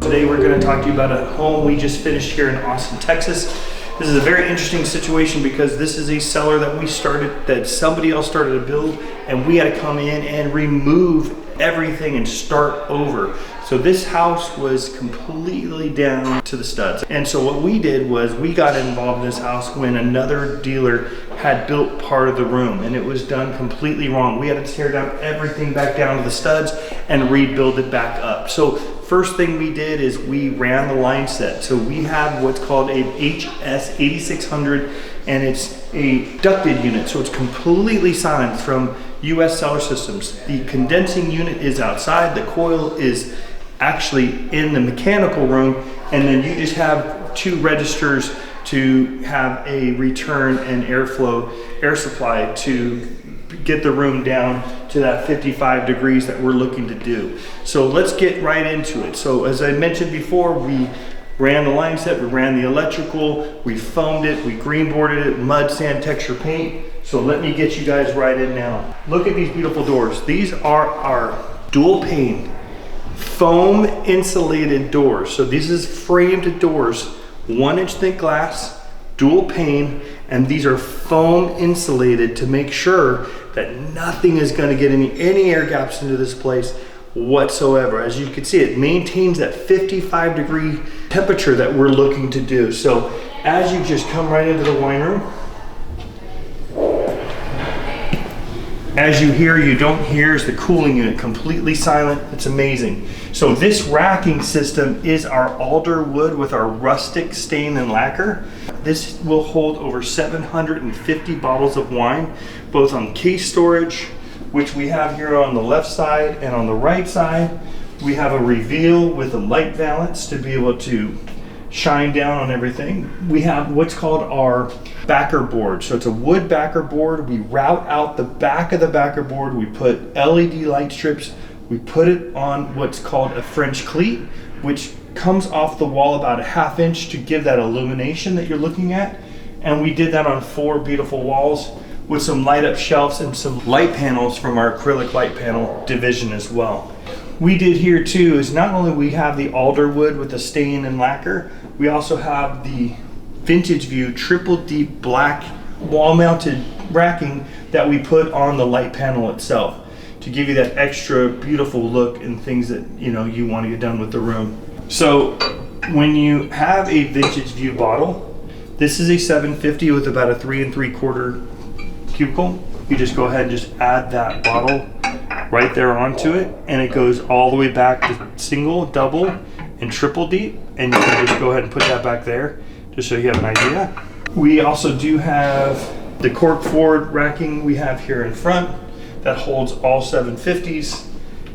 Today we're going to talk to you about a home we just finished here in Austin, Texas. This is a very interesting situation because this is a cellar that we started, that somebody else started to build, and we had to come in and remove everything and start over. So this house was completely down to the studs. And so what we did was we got involved in this house when another dealer had built part of the room, and it was done completely wrong. We had to tear down everything back down to the studs and rebuild it back up. So first thing we did is we ran the line set. So we have what's called a HS 8600, and it's a ducted unit. So it's completely silent from US Cellar Systems. The condensing unit is outside, the coil is actually in the mechanical room, and then you just have two registers to have a return and airflow, air supply to get the room down to that 55 degrees that we're looking to do. So let's get right into it. So as I mentioned before, we ran the line set, we ran the electrical, we foamed it, we green boarded it, mud, sand, texture paint. So let me get you guys right in now. Look at these beautiful doors. These are our Dual-Pane foam insulated doors. So this is framed doors, 1-inch thick glass, Dual-Pane, and these are foam insulated to make sure that nothing is going to get any air gaps into this place whatsoever. As you can see, it maintains that 55 degree temperature that we're looking to do. So as you just come right into the wine room, as you don't hear is the cooling unit, completely silent. It's amazing. So this racking system is our alder wood with our rustic stain and lacquer. This will hold over 750 bottles of wine, both on case storage, which we have here on the left side, and on the right side, we have a reveal with a light valance to be able to shine down on everything. We have what's called our backer board. So it's a wood backer board. We route out the back of the backer board. We put LED light strips. We put it on what's called a French cleat, which comes off the wall about a 1/2 inch to give that illumination that you're looking at. And we did that on 4 beautiful walls with some light up shelves and some light panels from our acrylic light panel division as well. We did here too is not only we have the alder wood with the stain and lacquer, we also have the VintageView triple deep black wall mounted racking that we put on the light panel itself to give you that extra beautiful look and things that you want to get done with the room. So when you have a VintageView bottle, this is a 750 with about a 3 3/4 cubicle. You just go ahead and just add that bottle right there onto it, and it goes all the way back to single, double, and triple deep, and you can just go ahead and put that back there just so you have an idea. We also do have the cork forward racking we have here in front that holds all 750s,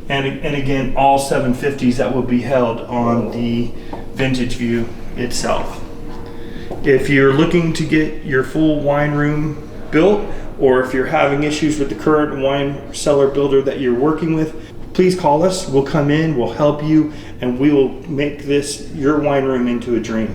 and again all 750s that will be held on the VintageView itself. If you're looking to get your full wine room built, or if you're having issues with the current wine cellar builder that you're working with, please call us. We'll come in, we'll help you, and we will make this your wine room into a dream.